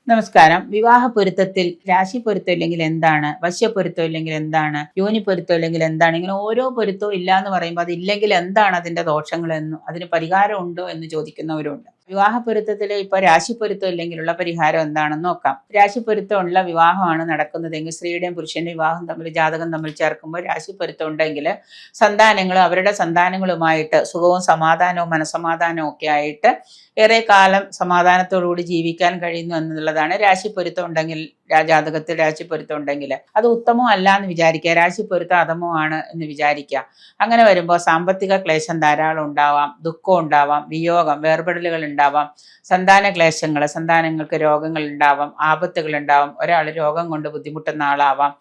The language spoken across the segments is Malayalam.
നമസ്കാരം. വിവാഹ പൊരുത്തത്തിൽ രാശി പൊരുത്തം ഇല്ലെങ്കിൽ എന്താണ്, വശ്യ പൊരുത്തം ഇല്ലെങ്കിൽ എന്താണ്, യോനി പൊരുത്തം ഇല്ലെങ്കിൽ എന്താണ്, ഇങ്ങനെ ഓരോ പൊരുത്തവും ഇല്ല എന്ന് പറയുമ്പോൾ അത് ഇല്ലെങ്കിൽ എന്താണ് അതിന്റെ ദോഷങ്ങൾ എന്നും അതിന് പരിഹാരം ഉണ്ടോ എന്ന് ചോദിക്കുന്നവരുണ്ട്. വിവാഹ പൊരുത്തത്തിൽ ഇപ്പൊ രാശി പൊരുത്തം ഇല്ലെങ്കിലുള്ള പരിഹാരം എന്താണെന്ന് നോക്കാം. രാശി പൊരുത്തം ഉള്ള വിവാഹമാണ് നടക്കുന്നതെങ്കിൽ സ്ത്രീയുടെയും പുരുഷന്റെയും വിവാഹം തമ്മിൽ ജാതകം തമ്മിൽ ചേർക്കുമ്പോൾ രാശി പൊരുത്തം ഉണ്ടെങ്കിൽ സന്താനങ്ങൾ അവരുടെ സന്താനങ്ങളുമായിട്ട് സുഖവും സമാധാനവും മനസമാധാനവും ഒക്കെ ആയിട്ട് ഏറെ കാലം സമാധാനത്തോടുകൂടി ജീവിക്കാൻ കഴിയുന്നു എന്നുള്ളതാണ്. രാശി പൊരുത്തം ഉണ്ടെങ്കിൽ, ജാതകത്തിൽ രാശി പൊരുത്തം ഉണ്ടെങ്കിൽ അത് ഉത്തമം അല്ല എന്ന് വിചാരിക്കുക, രാശി പൊരുത്തം അധമമാണ് എന്ന് വിചാരിക്കുക. അങ്ങനെ വരുമ്പോൾ സാമ്പത്തിക ക്ലേശം ധാരാളം ഉണ്ടാവാം, ദുഃഖം ഉണ്ടാവാം, വിയോഗം, വേർപെടലുകൾ ഉണ്ടാവാം, സന്താന ക്ലേശങ്ങൾ, സന്താനങ്ങൾക്ക് രോഗങ്ങൾ ഉണ്ടാവാം, ആപത്തുകൾ ഉണ്ടാവാം, ഒരാൾ രോഗം കൊണ്ട് ബുദ്ധിമുട്ടുന്ന ആളാവാം.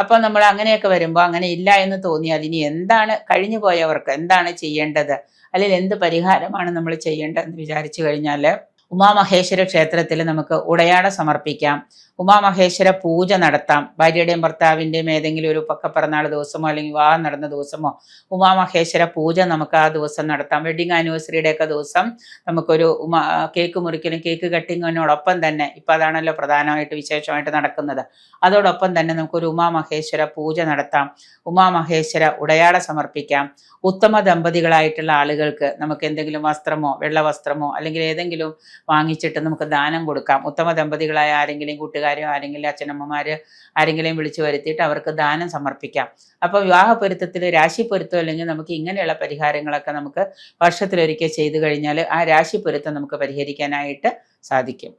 അപ്പോൾ നമ്മൾ അങ്ങനെയൊക്കെ വരുമ്പോൾ അങ്ങനെ ഇല്ല എന്ന് തോന്നിയാൽ ഇനി എന്താണ്, കഴിഞ്ഞു പോയവർക്ക് എന്താണ് ചെയ്യേണ്ടത്, അല്ലെങ്കിൽ എന്ത് പരിഹാരമാണ് നമ്മൾ ചെയ്യേണ്ടതെന്ന് വിചാരിച്ചു കഴിഞ്ഞാൽ ഉമാമഹേശ്വര ക്ഷേത്രത്തിൽ നമുക്ക് ഉടയാട സമർപ്പിക്കാം, ഉമാമഹേശ്വര പൂജ നടത്താം. ഭാര്യയുടെയും ഭർത്താവിൻ്റെയും ഏതെങ്കിലും ഒരു പക്കപ്പിറന്നാൾ ദിവസമോ അല്ലെങ്കിൽ വിവാഹം നടന്ന ദിവസമോ ഉമാമഹേശ്വര പൂജ നമുക്ക് ആ ദിവസം നടത്താം. വെഡിങ് ആനിവേഴ്സറിയുടെ ഒക്കെ ദിവസം നമുക്കൊരു കേക്ക് മുറിക്കലും കേക്ക് കട്ടിങ്ങിനോടൊപ്പം തന്നെ, ഇപ്പം അതാണല്ലോ പ്രധാനമായിട്ട് വിശേഷമായിട്ട് നടക്കുന്നത്, അതോടൊപ്പം തന്നെ നമുക്കൊരു ഉമാമഹേശ്വര പൂജ നടത്താം, ഉമാമഹേശ്വര ഉടയാട സമർപ്പിക്കാം. ഉത്തമ ദമ്പതികളായിട്ടുള്ള ആളുകൾക്ക് നമുക്ക് എന്തെങ്കിലും വസ്ത്രമോ വെള്ള വസ്ത്രമോ അല്ലെങ്കിൽ ഏതെങ്കിലും വാങ്ങിച്ചിട്ട് നമുക്ക് ദാനം കൊടുക്കാം. ഉത്തമ ദമ്പതികളായ ആരെങ്കിലും കൂട്ടുകാരോ ആരെങ്കിലും അച്ഛനമ്മമാര് ആരെങ്കിലും വിളിച്ചു വരുത്തിയിട്ട് അവർക്ക് ദാനം സമർപ്പിക്കാം. അപ്പോൾ വിവാഹ പൊരുത്തത്തിൽ രാശി പൊരുത്തം അല്ലെങ്കിൽ നമുക്ക് ഇങ്ങനെയുള്ള പരിഹാരങ്ങളൊക്കെ നമുക്ക് വർഷത്തിലൊരിക്കൽ ചെയ്തു കഴിഞ്ഞാൽ ആ രാശി പൊരുത്തം നമുക്ക് പരിഹരിക്കാനായിട്ട് സാധിക്കും.